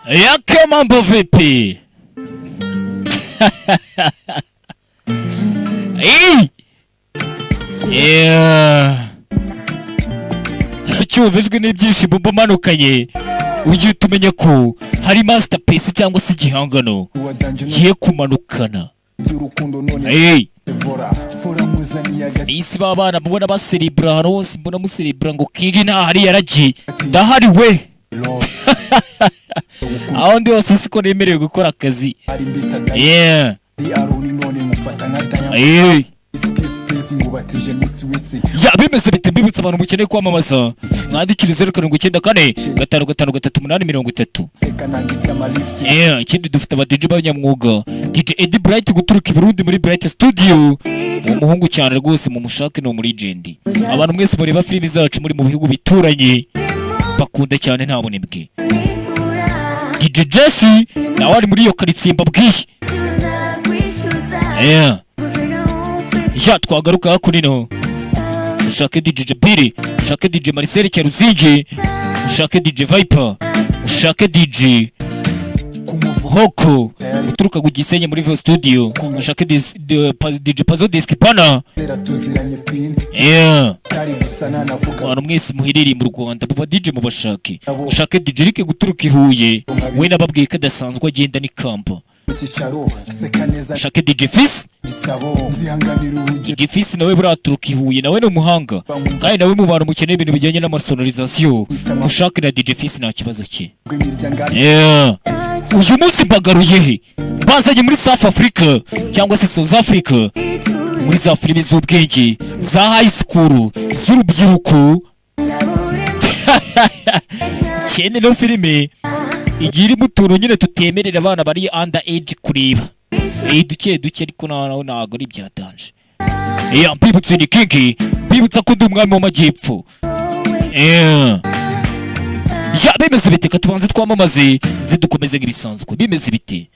Yake mambo vipi? Cyumvijwe n'ibyishimo mbamanukanye ugiye tumenya ko hari masterpiece cyangwa se igihangano giye kumanukana. Isi babana mubona baserebra hano hose mbona muserebra ngo King ntahari yaragiye ndahari we. Aho ndi hose siko nemerewe gukora akazi. Ya bimeze bite mbibutsa abantu mukeneye kwamamaza mwandikire 0795538030. Ikindi dufite aba DJ b'abanyamwuga DJ Eddie Bright guturuka i Burundi muri Bright Studio. Umuhungu cyane rwose mu mushake no muri legend. Abantu mwese mureba filimi zacu muri mu bihugu bituranye bakunda cyane nta bunebwe. DJ Jesse nawe ari muri iyo karitsiye mbabwiye. Ya twagaruka kuri no. Ushake DJ Jabiri, ushake DJ Marcel Cyaruzinge, ushake DJ Viper, ushake DJ Hoko uturuka ku Gisenyi muri Vo Studio, ushake DJ Pazo Deskipana. Abantu mwese muhiriri mu Rwanda baba DJ mubashake. Ushake DJ Rike guturuka i Huye, we nababwiye ko adasanzwe agenda ni kampa. Ushake DJ Fils, DJ Fils nawe buraturuka i Huye nawe ni umuhanga kandi nawe mu bantu mukeneye ibintu bijyanye n'amasonorization. Ushake na DJ Fils nta kibazo cye. Uyu munsi mbagaruye he bazanye muri South Africa cyangwa se South Africa muri za filime z'ubwenge za high school z'urubyiruko. Cyene no filime igira imuturo nyine tutemerera abana bari under age kureba. Duke ariko naho ntago ari byatanje. Mbibutse ni King, mbibutsa ko ndi umwami w'amajyepfo. Ya bimeze bite katubanze twamamaze zidukomeze nk'ibisanzwe bimeze bite.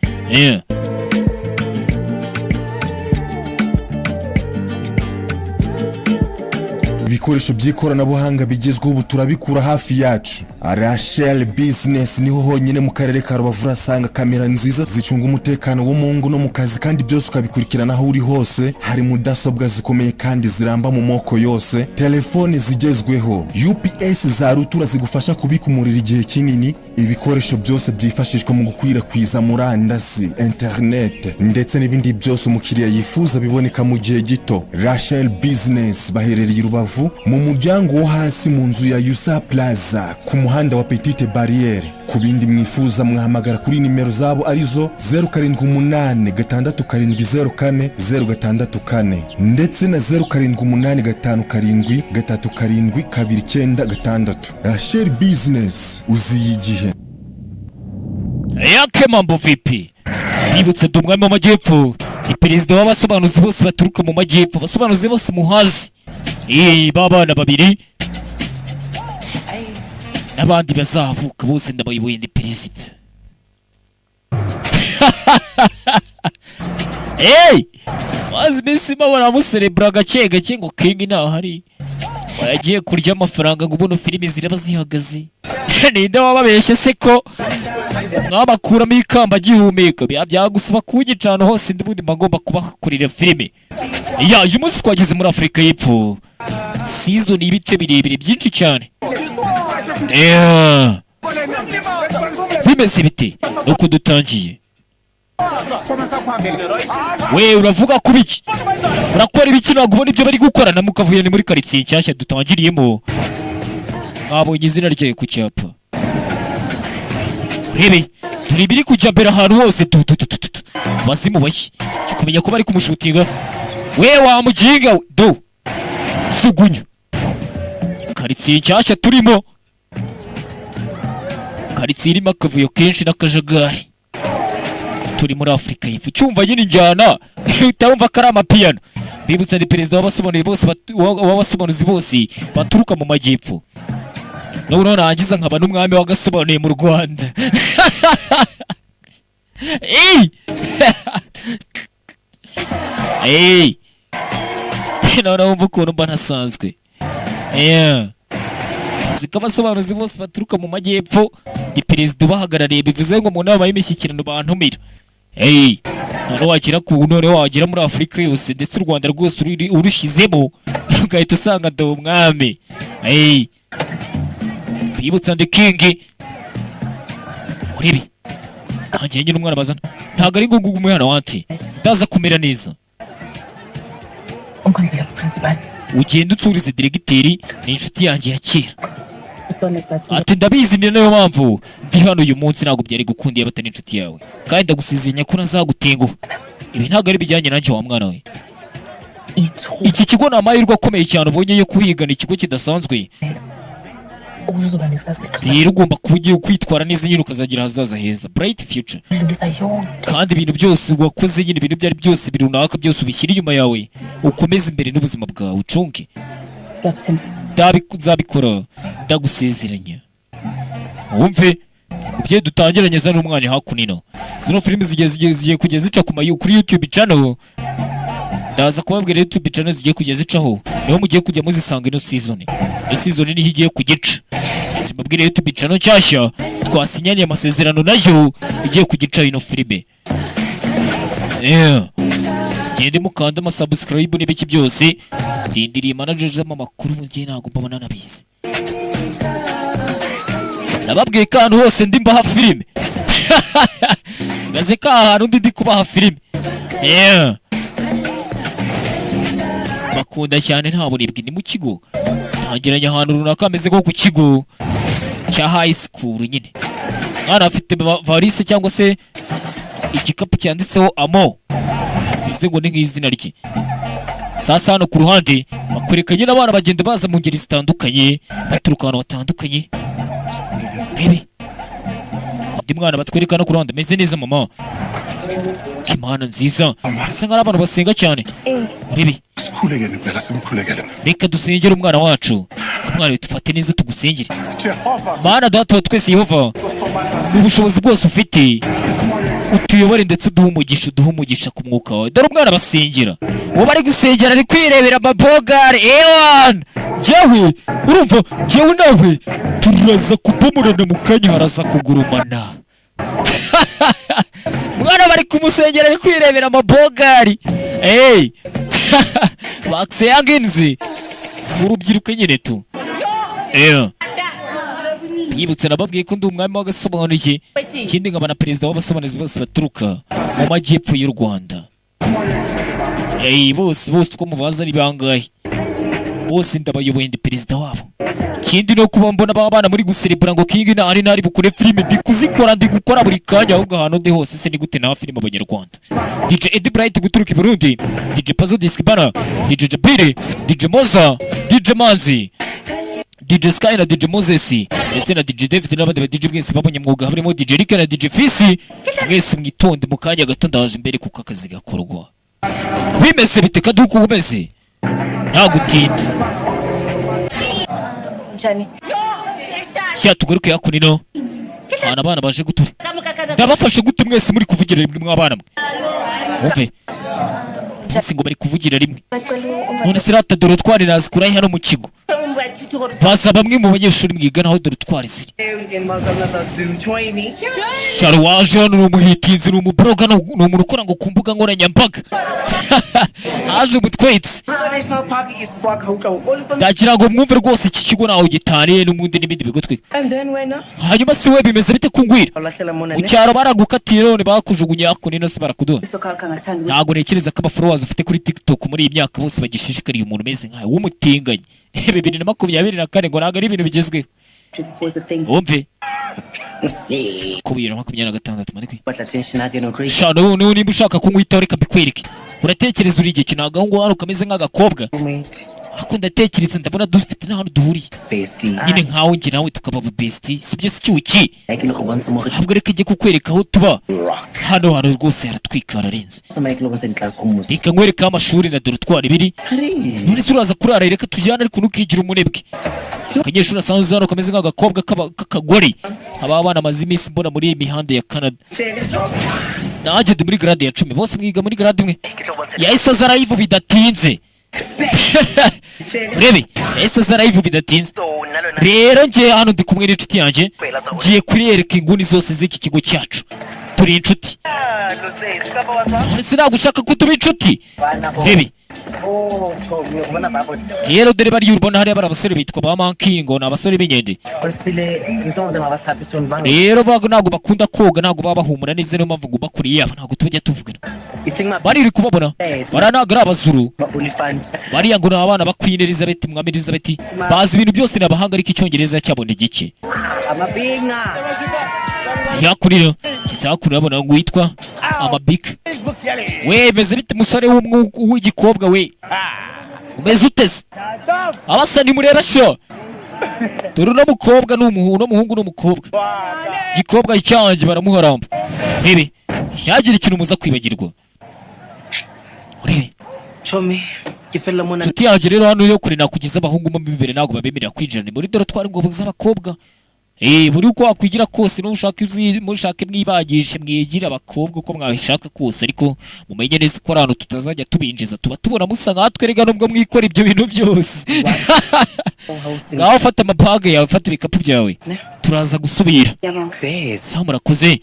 Ibikoresho by'ikoranabuhanga bigezweho ubu turabikura hafi yacu. Rachel Business niho honyine mu karere ka Rubavu urasanga kamera nziza zicunga umutekano wo mu ngo no mu kazi kandi byose ukabikurikirana aho uri hose. Hari mudasobwa zikomeye kandi ziramba mu moko yose, telefone zigezweho, UPS za rutura zigufasha kubika umuriro igihe kinini. Ibikoresho byose byifashishwa mu gukwirakwiza murandasi, internet ndetse n'ibindi byose umukiriya yifuza biboneka mu gihe gito. Rachel Business baherereye Rubavu mu muryango wo hasi mu nzu ya Yusa Plaza ku muhanda wa Petite Barriere. Ku bindi mwifuza mwahamagara kuri nimero zabo arizo 0788074064 ndetse na 0785737296. Rachel Business uziye igihe. Yake mambo vipi? Bibutse dumwami mu majyepfo ni perezida w'abasobanuzi bose baturuka mu majyepfo, abasobanuzi bose muhazi. Babana babiri abandi bazavuka bose ndabayoboye ndi perezida. Wazi bisi babona muserebra gake ngo King ntahari. Wagiye kurya amafaranga ngo ubone filimi ziraba zihagaze. Ninde wababeshye se ko mwabakuramo ikamba gihumeka byagusaba kunyicana hose ndibundi magomba kubakurira filime. Uyu munsi twageze muri Afrika y'Epfo. Season ibice birebire byinshi cyane. Bimeze bite uko dutangiye. We uravuga ku biki? Urakora ibiki ntabwo ubona ibyo bari gukora na mukavuye ni muri karitsiye nshyashya dutangiriyemo. Mwabonye izina ryayo ku cyapa. Rebe turi biri kujya mbere ahantu hose bazimu bashyi kumenya ko bari kumushutinga. We wa muginga do sugunya karitsiye nshyashya turimo. Karitsiye irimo akavuyo kenshi n'akajagari. Turi muri Afrika y'Epfo cyumva nyine njyana utabumva ko ari amapiyano. Bibutsa ni perezida w'abasobanuzi bose baturuka mu majyepfo. None narangiza nkaba n'umwami w'Agasobanuye mu Rwanda. None wumva ukuntu mba ntasanzwe. zikaba abasobanuzi bose baturuka mu majyepfo ni perezida ubahagarariye, bivuze ngo mu nama y'imishyikirano bantumira. None wagera muri Afurika yose ndetse u Rwanda rwose urushizemo ugahita usanga ndi umwami. Bibutsa ndi king uribi hanjye nyine umwana bazana ntago ari ngo umwana wanti ndaza kumera neza. Ugenda utsurize diregiteri ni inshuti yanjye ya kera. Ati ndabizi ni nayo mpamvu ndi hano uyu munsi, ntabwo byari gukundiye batari inshuti yawe, kandi ndagusezeranya ko ntazagutenguha. Ibi ntabwo ari bijyanye nanjye wa mwana we. Iki kigo ni amahirwe akomeye cyane ubonye yo kuhigana ikigo kidasanzwe. Rero ugomba kuba ugiye kwitwara neza nyine ukazagira ahazaza heza, bright future. Kandi ibintu byose wakoze nyine ibintu byari byose birunaka byose ubishyira inyuma yawe, ukomeze imbere n'ubuzima bwawe ucunge. Nzabikora ndagusezeranya. Wumve ubye dutangiranye za n'umwanya hakunino. Zino filime zigiye kujya zica kuri YouTube channel. Ndaza kubabwira YouTube channel zigiye kujya zicaho, niho mugiye kujya muzisanga ino season. Iyo season niho igiye kugica. Simbabwira YouTube channel cyashya twasinyanye amasezerano nayo igiye kugica ino filime. Gende mukanda amasubscribe n'ibiki byose. Ndindiriye manager z'amakuru mu gihe ntago mbabona nabizi. Nababwiye ko ahantu hose ndi mbaha filime. Ngaze ko ahantu ndi kubaha filime. Bakunda cyane nta buribwe ni mu kigo. Ntageranya ahantu runaka ameze nko ku kigo cya high school nyine. Mwana afite valise cyangwa se igikapu cyanditseho amo. Bize ngo ni nk'izina rye. Sasa hano ku ruhande bakwereka nyine abana bagenda baza mu ngeri zitandukanye, baturuka ahantu batandukanye. Rebe undi mwana batwereka no ku ruhande ameze neza mama. Imana nziza asa nk'aho abantu basenga cyane. Rebe reka dusengere umwana wacu, umwana tufate neza tugusengere. Mana data wa twese Yehova, mu bushobozi bwose ufite utuyobore ndetse uduhe umugisha ku mwuka wawe. Dore umwana basengera, uwo bari gusengera ari kwirebera amabogari. Jewe urumva, jewe nawe turaza kubomorana mu kanya haraza kugurumana. Mwana bari kumusengera ari kwirebera amabogari. Bakse yanginzi urubyiruko nyine tu. Yibutse nababwiye ko ndi umwami w'Agasobanuye, ikindi nkaba na perezida w'abasobanuzi bose baturuka mu majyepfo y'u Rwanda. Bose uko mubaza ari bangahe, bose ndabayoboye, ndi perezida wabo. Ikindi no kuba mbona abana muri guserebura ngo king nari bukore filime ndi gukora buri kanya ahubwo ahantu ndi hose. Se ni gute na filime abanyarwanda. DJ Eddie Bright guturuka i Burundi, DJ Pazo Diskbana, DJ Jabire, DJ Moza, DJ Manzi, DJ Sky na DJ Moses ndetse na DJ David n'abandi ba DJ bwese b'abanyamwuga harimo DJ Rick na DJ Fisi. Mwese mwitonde mu kanya gato ndaje imbere kuko akazi gakorwa. Bimeze biteka duko umeze nta gutinda cyane. Tugaruke hakunino hana abana baje gutura. Ndabafashe gute mwese muri kuvugira rimwe mwabana mwe? Umve ngo bari kuvugira rimwe. None sirata dore twari nazikurahi hano mu kigo. Baza bamwe mu banyeshuri mwigana aho dore twari ziri. Sharwaje hano ni umuhitinzi, ni umubroga, ni umuntu ukora ngo ku mbuga nkoranyambaga. Haje umutwetse. Ndagira ngo mwumve rwose iki kigo naho gitaniye n'umundi n'ibindi bigo twe. Hanyuma si we bimeze bite kungwira? Mu cyaro baragukatiye none bakujugunye hakunino se barakuduha. Ntago nekereza ko abafollowers ufite kuri TikTok muri iyi myaka bose bagishishikariye umuntu umeze nkawe w'umutinganye. 2024 ngo ntago ari ibintu bigezweho. Umve kubira 26 madikwi. Shano nimba ushaka kunkwitaho reka mbikwereke. Uratekereza uri igihe kinaga ngo hano kameze nk'agakobwa. Ako ndatekereza ndabona dufite n'ahantu duhuriye. Nyine nkawe ngira nawe tukaba bestie. Sibyo si cyuki. Habwo reka njye kukwereka aho tuba. Hano rwose haratwika ararenze. Reka nkwereka amashuri na dore twari biri. None se uraza kurara reka tujyana ariko nukigira umunebwe. Akanyeshuri asanzwe hano kameze nk'agakobwa k'akagore. Aba bana amaze iminsi mbona muri iyi mihanda ya Canada. Naje ndi muri grade ya 10 bose mwiga muri grade imwe. Yahise aza live bidatinze. urebe ese za live bidatinze rero ngiye hano ndi kumwe n'inshuti yanjye ngiye kuriyereka inguni zose z'iki kigo cyacu turi inshuti ntabwo ushaka ko tuba inshuti urebe rero dore bariya urabona hariya bari abasore bitwa ba mankingo ni abasore b'inkende rero ntabwo bakunda koga ntabwo baba bahumura neza niyo mpamvu ngomba kuri yabo ntabwo tujya tuvugana bari uri kubabona bariya ntabwo ari abazuru bariya ngo ni abana ba Queen Elizabeth mwami Elizabeth bazi ibintu byose ni abahanga ariko icyongereza cyabona igice yakurira kisakuru urabona ngo witwa Amabika we meze bite musore w'igikobwa we umeze uteze abasa ni mureba sho dore no mukobwa n'umuhungu n'umukobwa gikobwa cyanje baramuharamba urebe yagira ikintu muza kwibagirwa urebe nshuti yanjye rero hano yo kure nakugeza abahungu mo imbere ntabwo babemerera kwinjira ni muri dore twari ngo z'abakobwa buri uko wakwigira kose mushake mwibagishe mwigira abakobwa uko mwabishaka kose ariko mumenye neza ko ahantu tutazajya tubinjiza tuba tubona musa nkatwe rega nubwo mwikora ibyo bintu byose ngaho fata amabanga yawe fata ibikapu byawe turaza gusubira sawa murakoze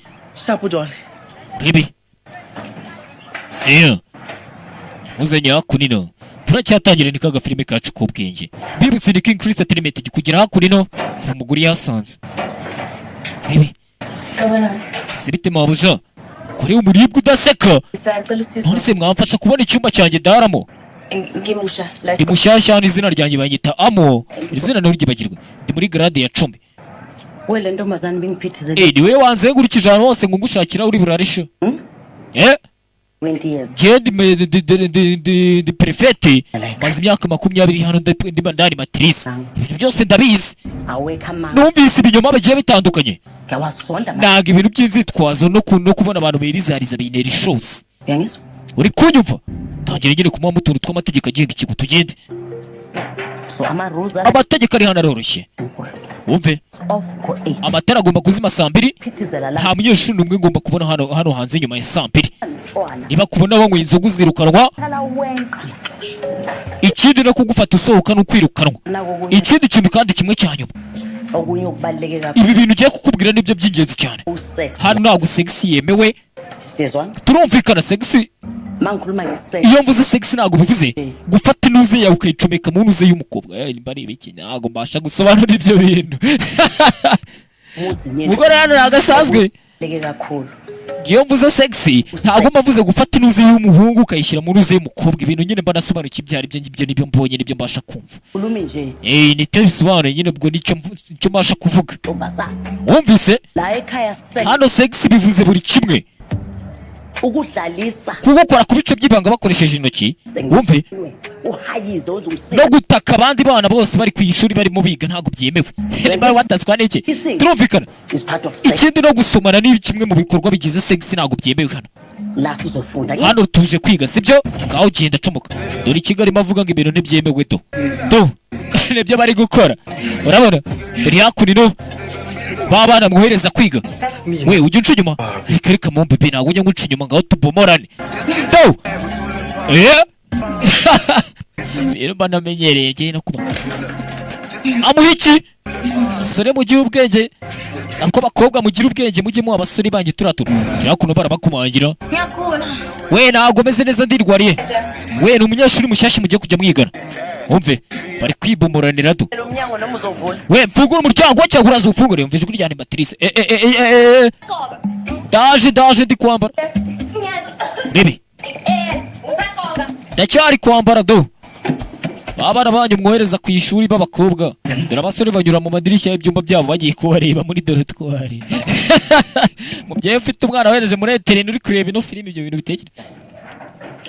urebe muzanye hakunino turacyatangira ni kaga filime kacu k'ubwenge bibutse ni King Chris Entertainment gikugera hakurino umuguri yasanze urebe sibite mabuja kuri umuribwa udaseka none se mwamfasha kubona icyumba cyanjye daramo ndi mushyashya n'izina ryanjye banyita Amo izina nturyibagirwe ndi muri grade ya 10 ni we wanzengurukije ahantu hose ngo ngushakira uri burarisho 20 years. Di prefete maze imyaka 20 hano ndari matrice ibintu byose ndabizi numvise ibinyoma bagiye bitandukanye naga ibintu by'inzitwazo no kubona abantu berizariza binera ishose uri kunyumva tangira nyine kumuha mutuntu tw'amategeko agenga ikigo tugende amategeko ari hano aroroshye wumve amatara agomba kuzima saa 2 nta munyeshuri n'umwe ngomba kubona hano hanze nyuma ya saa 2 niba kubona banywa inzoga zirukanwa ikindi no kugufata usohoka no kwirukanwa ikindi kintu kandi kimwe cyanyuma ibi bintu ugiye kukubwira nibyo by'ingenzi cyane hano ntabwo sexy yemewe turumvikana sexy iyo mvuze sexy ntabwo bivuze gufata inuze yawe ukayicomeka mu ntuze y'umukobwa nimba ari ibiki ntabwo mbasha gusobanura ibyo bintu mugore hano nagasanzwe iyo mvuze sexy ntabwo mbavuze gufata inuze y'umuhungu ukayishyira mu ntuze y'umukobwa ibintu nyine mba nasobanukiye ibyari ibyo nibyo mbonye nibyo mbasha kumva nityo bisobanuye nyine ubwo nicyo mbasha kuvuga wumvise hano sexy bivuze buri kimwe kugukora ku bice by'ibanga bakoresheje intoki wumve no gutaka abandi bana bose bari ku ishuri barimo biga ntabwo byemewe niba watatswa n'iki turumvikana ikindi no gusomana ni kimwe mu bikorwa bigize sexy ntabwo byemewe hano tuje kwiga sibyo ngaho genda comoka dore Kigali mavuga ngo ibintu ntibyemewe do nibyo bari gukora urabona dore hakunino babana muhereza kwiga we ujye unca inyuma reka mu mbebe ntabwo ujya nguca inyuma ngaho tubomorane do rero mba namenyereye njye no kuba amuhiki sore mugira ubwenge ako bakobwa mugira ubwenge mujye mu abasore banjye turatura kira kuno barabakumangira we ntabwo meze neza ndirwariye we ni umunyeshuri mushyashya mugiye kujya mwigana umve bari kwibomoranira do we mfungura umuryango cyangwa uraza ufungure umve ijwi rya matrice daje ndi kwambara bibi ndacyari kwambara do abana banyu mwohereza ku ishuri b'abakobwa dore abasore banyura mu madirishya y'ibyumba byabo bagiye kubareba muri dorotwari mubyeyi ufite umwana wohereje muri eterinete uri kureba ino filime ibyo bintu bitekere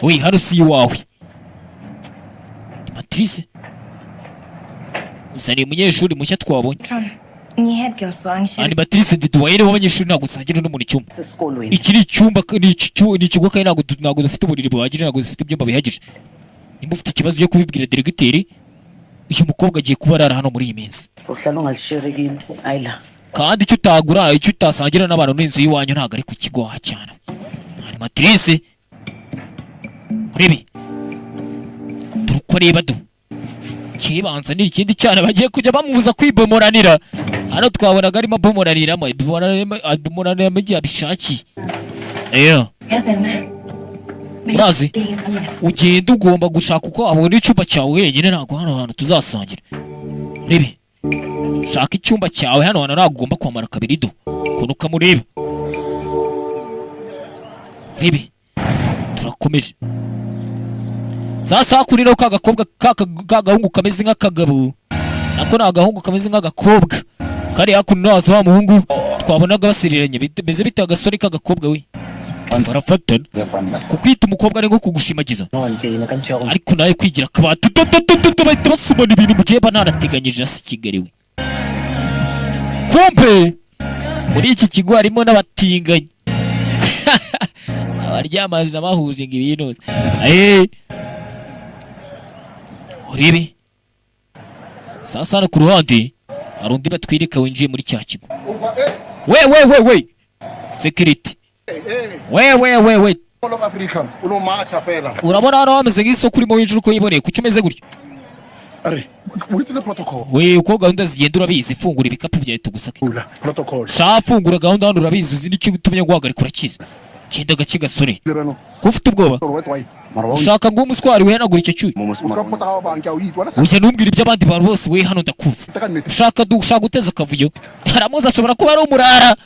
we hano si iwawe matrice usaniye umunyeshuri mushya twabonye ani matrice ndituwayire w'abanyeshuri ntabwo usangira n'umuntu icyumba iki ni icyumba ni ikigo kandi ntabwo dufite uburiri buhagije ntabwo dufite ibyumba bihagije nimba ufite ikibazo cyo kubibwira diregiteri uyu mukobwa agiye kuba arara hano muri iyi minsi kandi icyo utagura icyo utasangira n'abantu n'inzu y'iwanyu ntabwo ari ku kigo cyane hari matrice urebe umva reba do kibanza ni ikindi cyane bagiye kujya bamubuza kwibomoranira hano twabonaga arimo abomoraniramo abomoranira mu gihe abishakiye urazi ugenda ugomba gushaka uko abona icyumba cyawe wenyine ntabwo hano hantu tuzasangira rebe shaka icyumba cyawe hano hantu ntabwo ugomba kwamara kabiri do ukuntu ukamureba rebe turakomeje sasa kuriro kagakobwa kagahungu kameze nk'akagabo nako ni agahungu kameze nk'agakobwa kari hakuno nazo wa muhungu twabonaga basiriranye bimeze bite agasore k'agakobwa we barafatana kukwita umukobwa ari nko kugushimagiza ariko nawe kwigira akabati bahita basomana ibintu mu gihe banarateganyije hasi Kigali we kumbe muri iki kigo harimo n'abatinganyi abaryamazi n'abahuje ngo ibintu urebe sasa hano ku ruhande hari undi batwirika winjiye muri cya kigo we security we urabona hano hameze nk'isoko urimo winjira uko yiboneye kuki umeze gutyo we uko gahunda zigenda urabizi fungura ibikapu byawe tugusake sha fungura gahunda hano urabizi uzi n'icyo utumye guhagarika urakiza genda gake gasore ko ufite ubwoba ushaka ngo umuswari wihanagura icyo cyuye ujya numbwira iby'abandi bantu bose we hano ndakuzi ushaka guteza akavuyo haramuzi ashobora kuba ari umurara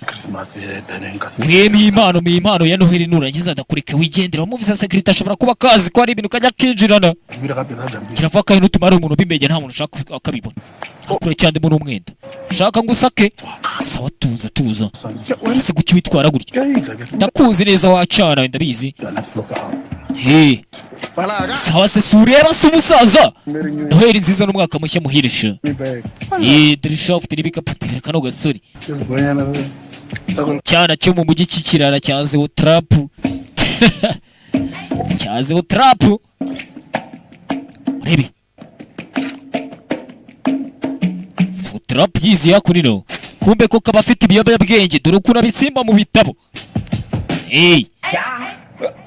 we m'impano ya Noheli nurangiza ndakureka wigendera wamuvisa security ashobora kuba kazi ko ari ibintu kajya kinjirana kiravuga ko n'utuma ari umuntu ubimenya nta muntu ushaka akabibona akure cyane muri umwenda ushaka ngo usake sawa tuza ese guki witwara gutya ndakuzi neza wacana ndabizi sawa se sureba se umusaza Noheli nziza n'umwaka mushya muhirisha dirisha ufite n'ibikapu kano gasore cyana cyo mu mujyi cy'ikirara cyazeho trapu rebe so trapu yizi yakurino kumbe ko kaba afite ibiyobyabwenge dore ukuntu abitsimba mu bitabo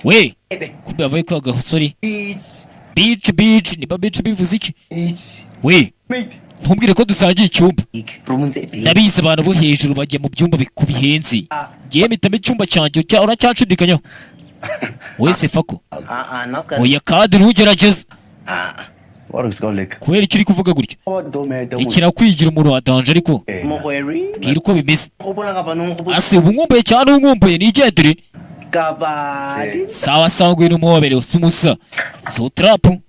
we kumbe yavuye ko agasore beach niba beach bivuze iki we ntumbwire ko dusangiye icyumba ndabizi abantu bo hejuru bajya mu byumba bihenze ngiye mpitamo icyumba cyanjye uracyacudikanyaho wese fako oya kandi ntugerageze kubera icyo uri kuvuga gutyo ikirakwigira umuntu wadanje ariko bwira uko bimeze ase ubu nkumbuye cyane unkumbuye nigendere sawa ngwino umuhobere usa umusa so trapu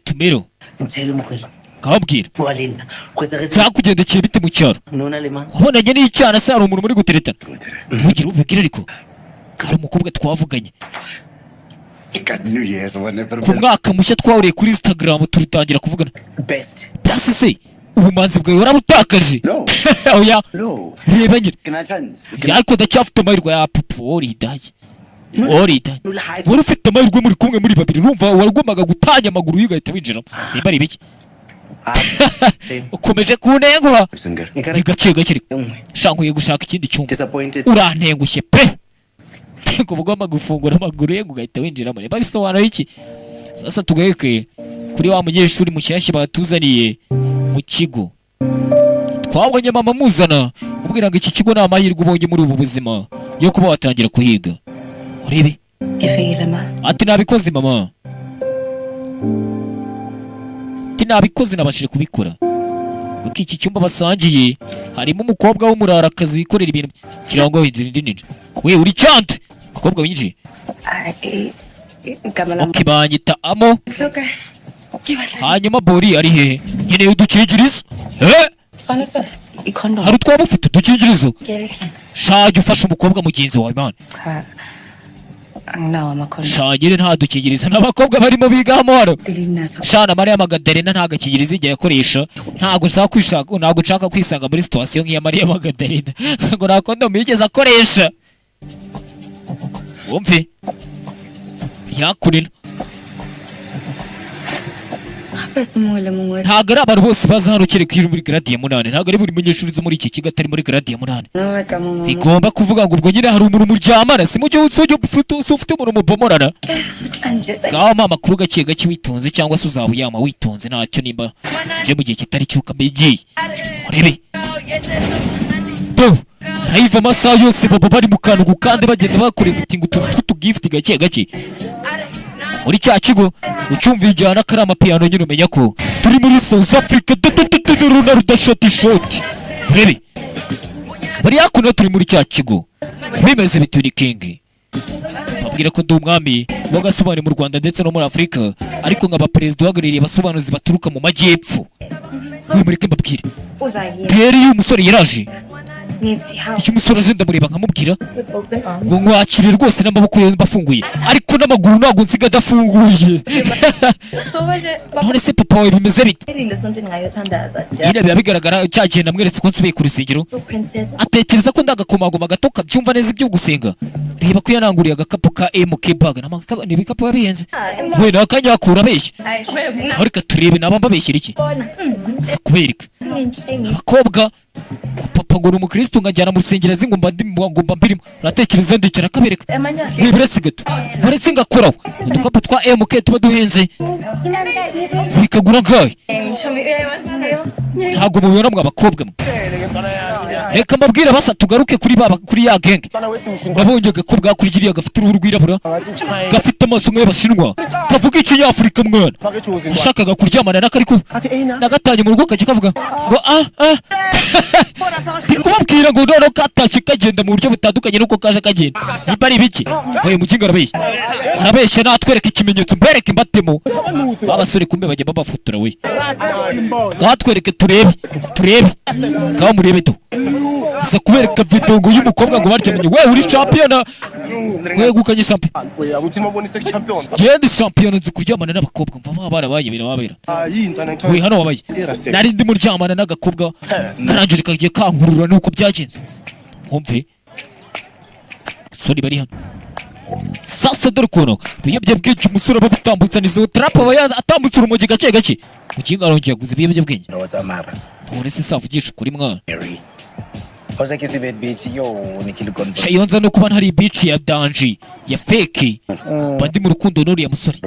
tumero kabwira cyakugendekeye bite mu cyaro wabonanye n'icyana se hari umuntu muri guteretana ntugire ubibwire ariko hari umukobwa twavuganye ku mwaka mushya twahuriye kuri Instagram turitangira kuvugana basi se ubumanzi bwawe warabutakaje oya reba nyine ariko ndacyafite amahirwe ya pupu oridaye wari ufite amahirwe muri kumwe muri babiri urumva waragombaga gutanya amaguru y'ugahita winjiramo niba ari biki ukomeje kuntenguha ni gake shanguye gushaka ikindi cyumba urantengushye pe ngo ugomba gufungura amaguru ye ugahita winjiramo niba bisobanura iki sasa tugaheke kuri wa munyeshuri mushyashya batuzaniye mu kigo twabonye mama muzana mubwira ngo iki kigo ni amahirwe ubonye muri ubu buzima yo kuba watangira kuhiga urebe ati nabikoze mama nabikoze nabashije kubikora kuko iki cyumba basangiye harimo umukobwa w'umurarakazi wikorera ibintu kirango inzira ndinije we uri cyante umukobwa winjiye banyita amo hanyuma bori ari hehe nkeneye udukingirizo hari utwaba ufite udukingirizo shajya ufasha umukobwa mugenzi wawe man shagire nta dukingirizo n'abakobwa barimo bigamo hano shana Mariya Magadarena nta gakingirizo igihe yakoresha ntabwo nshaka kwisanga muri situation nk'iya Mariya Magadarena ngo nta kondomu yigeze akoresha wumve yakurira ntabwo ari abantu bose baza hano kereka iyo muri grade ya 8 ntabwo ari buri munyeshuri zo muri iki kigo atari muri grade ya 8 bigomba kuvuga ngo ubwo nyine hari umuntu muryamana si mu gihe ufite umuntu mubomorana ngaho amakuru gake gake witonze cyangwa se uzaba uyama witonze ntacyo nimba je mu gihe kitari cyuka megiye urebe Raiva amasaha yose baba bari mu kantu kandi bagenda bakorera utuntu tw'utugift gake gake muri cya kigo ucyumva ijyana kari amapiyano nyine umenya ko turi muri South Africa rudashoti shoti urebe bari hakuno turi muri cya kigo bimeze bituri king babwira ko ndi umwami w'agasobanuro mu Rwanda ndetse no muri Afurika ariko nk'aba perezida uhagarariye abasobanuzi baturuka mu majyepfo mureke mbabwire rero iyo umusore yaraje icyo umusore aje ndamureba nkamubwira ngo mwakire rwose n'amaboko yombi afunguye ariko n'amaguru ntabwo nsiga adafunguye none se papa wawe bimeze bite nyine biba bigaragara cya gihe namweretse ko nsubiye ku rusengero atekereza ko ndagakomagoma gato kabyumva neza ibyo gusenga reba ko yananguriye agakapu ka MK bag ni ibikapu yabihenze wenda akanya bakura abeshya ariko turebe naba mbabeshyira iki gusa kubereka abakobwa papa ngo ni umukristo ngajyana mu rusengero zingumba mbirimo uratekereza ndicara akabereka wiberetse gato uretse ngakoraho udukapu twa MK tuba duhenze bikagura ngahe ntabwo mubibona mwa bakobwa reka mbabwira basa tugaruke kuri ya genge nabonye agakobwa kurigiriye gafite uruhu rwirabura gafite amaso nk'ay'abashinwa kavuga ikinyafurika mwana nashakaga kuryamana nako ariko nagatanye mu rugo kajya kavuga ngo kubabwira ngo noneho katashye kagenda mu buryo butandukanye nuko kaje kagenda niba ari biki oye mukinga arabeshya natwereka ikimenyetso mbereke imbatemo babasore kumbe bajya babafotora we gatwereke turebe ngaho murebe to isa kubereka video ngo y'umukobwa ngo baryamenye we uri champion we gukanye champion genda champion nzi kuryamana n'abakobwa mva abana bayibira we hano wabaye nari ndi muryamana n'agakobwa karangije kagiye kankurura nuko byagenze nkumve sori bari hano sasa dore ukuntu biyobye bw'icyo umusore aba bitambutsa nizo trap aba atambutsa urumogi gake gake mukinga arongeye guza biyobye bwenge none se savugisha kuri mwana Shayonza no kuba ntari beach ya danji ya fake bandi mu rukundo nuriya musore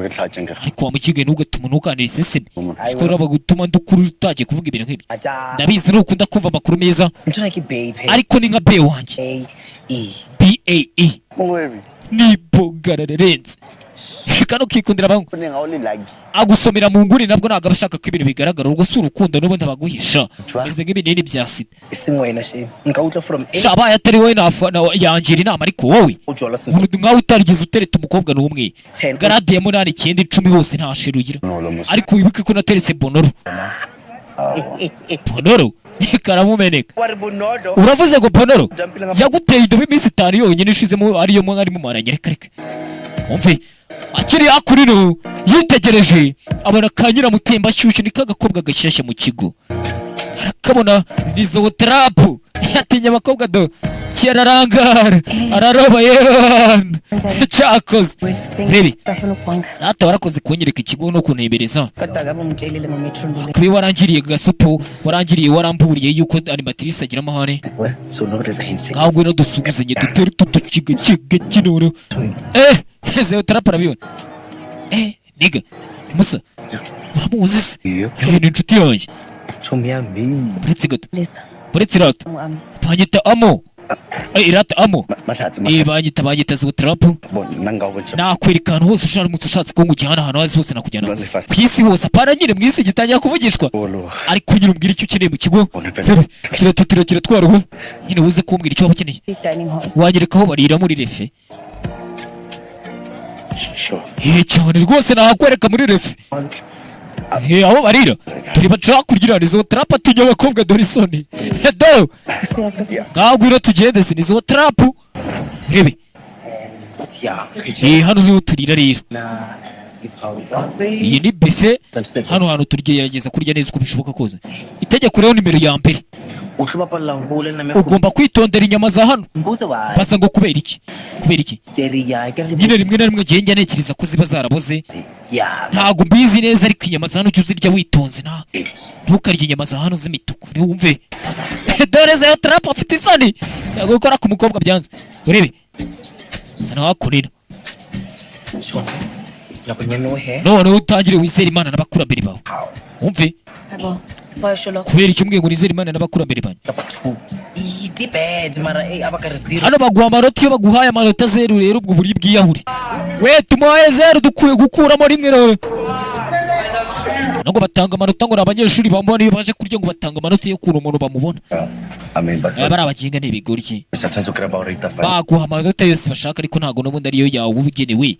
ariko wamukige nubwo tumunukanira seseme skora bagutuma ndukuru utaje kuvuga ibintu nk'ibi ndabizi no ukunda kumva amakuru meza ariko ni nka be wanje BAE ni bogararenze kano kikundira bangu agusomera mu nguri nabwo ntago abashaka ko ibintu bigaragara urwo si urukundo n'ubundi abaguhisha meze nk'ibinini bya sida shabaye atari wowe yangira inama ariko wowe nkawe utarigeze utereta umukobwa n'umwe garade ya 8 9 10 hose ntashirugira ariko wibuke ko nateretse bonoro karamumeneka uravuze ngo bonoro yaguteye idobe iminsi 5 yonyine ishizemo ariyo mwari maranye reka umve akiri hakurino yitegereje abona kanyira mutemba shyushyu ni kagakobwa gashyashya mu kigo arakabona nizo trap yatinya abakobwa do kirarangara araroba yewana cyakoze rebe nata warakoze kunyereka ikigo no kunebereza kubi warangiriye gasopo warangiriye waramburiye yuko animatrice agira amahane ngahubwo no dusuguzanye dutera tutukiga kinoro Zeo trapa rabiona niga musa uramuzi se ni inshuti yanjye uretse gato uretse rato banyita amo irata amo banyita zeo trapa nakwereka ahantu hose ushaka ushatse ko ngujyana ahantu hose nakujyana ku isi hose apana nyine mu isi gitangira kuvugishwa ariko nyine umbwira icyo ukeneye mu kigo kiratatira kiratwarwa nyine uze kumbwira icyo waba ukeneye wanyereka aho barira muri refe cyane rwose nahakwereka muri refe aho barira turi bashaka kugira izo trap atinya abakobwa dore isoni do ngagwira tugende se izo trap rebe hano niho turira rero iyi ni buffet hano hantu tugerageza kurya neza uko bishoboka kose. Itegeko rero nimero ya mbere, ugomba kwitondera inyama za hano. Baza ngo kubera iki nyine rimwe na rimwe njya ntekereza ko ziba zaraboze, ntago mbizi neza, ariko inyama za hano uzirya witonze, ntukarye inyama za hano z'imituku ntiwumve. Dore za trap afite isoni ntabwo gukora ku mukobwa byanze. Urebe usa nawakorera none utangire wizera Imana n'abakurambere bawe, wumve kubera icyo mbwiye ngo nizere Imana n'abakurambere banyu. Hano baguha amanota, iyo baguhaye amanota 0 rero ubwo buri bwiyahuri. We tumuhaye 0 dukwiye gukuramo rimwe rero. Nubwo batanga amanota ngo abanyeshuri bamubona, iyo baje kurya ngo batanga amanota yo kura umuntu bamubona. Bari abaginga n'ibigori ki baguha amanota yose bashaka, ariko ntago n'ubundi ariyo yawe ubugenewe.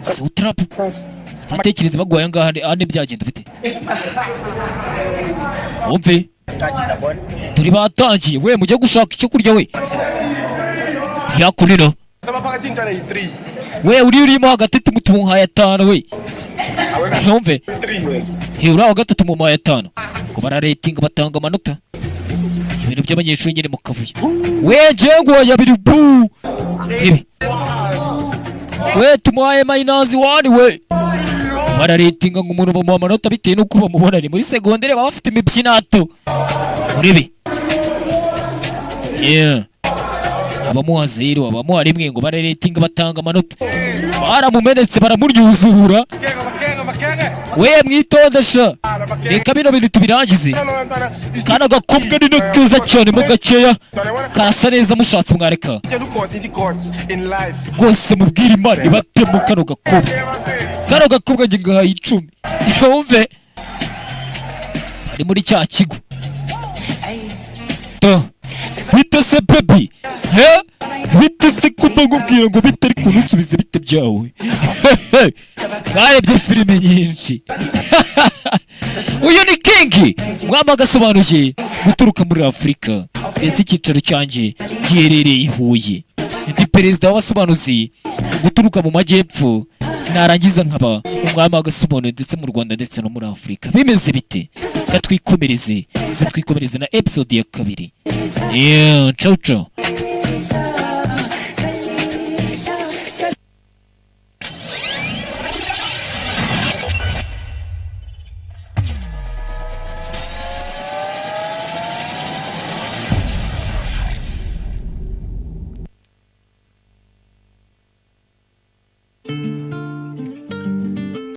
Se utrap atekereza baguhaye ngaha ane byagenda bite? Wumve turi batangiye, we mujye gushaka icyo kurya we yakurira. We urimo hagati tumuhaye 5 we. Wumve uraho gatatu mu maye 5 ngo bararetinga batanga amanota. Ibintu by'abanyeshuri nyine mukavuye. We jengo ya biri bu ibi we tumuhaye -1 we. Bararetinga ngo umuntu bamuha amanota bitewe n'uko bamubona ari muri segondere, baba bafite imibyinato. Urebe abamuha 0 abamuha 1 ngo bararetinga batanga amanota. Baramumenetse baramuryuzura. We mwitondesha, reka bino bintu tubirangize. Kana gakobwa ni keza cyane mu gakeya, karasa neza, mushatse mwareka rwose mubwire Imana ibatemo kano gakobwa nge ngahaye 10. Wumve ari muri cya kigo bite se baby, bite se kuba ngubwira ngo bitari kunsubiza bite byawe. Mwarebye filime nyinshi. Uyu ni King mwama Agasobanuye guturuka muri Afurika, ndetse icyicaro cyanjye giherereye i Huye. Ndi perezida w'abasobanuzi guturuka mu majyepfo, narangiza nkaba umwami Agasobanuye ndetse mu Rwanda ndetse no muri Afurika. Bimeze bite? Katwikomereze na episode ya 2. Ciao ciao.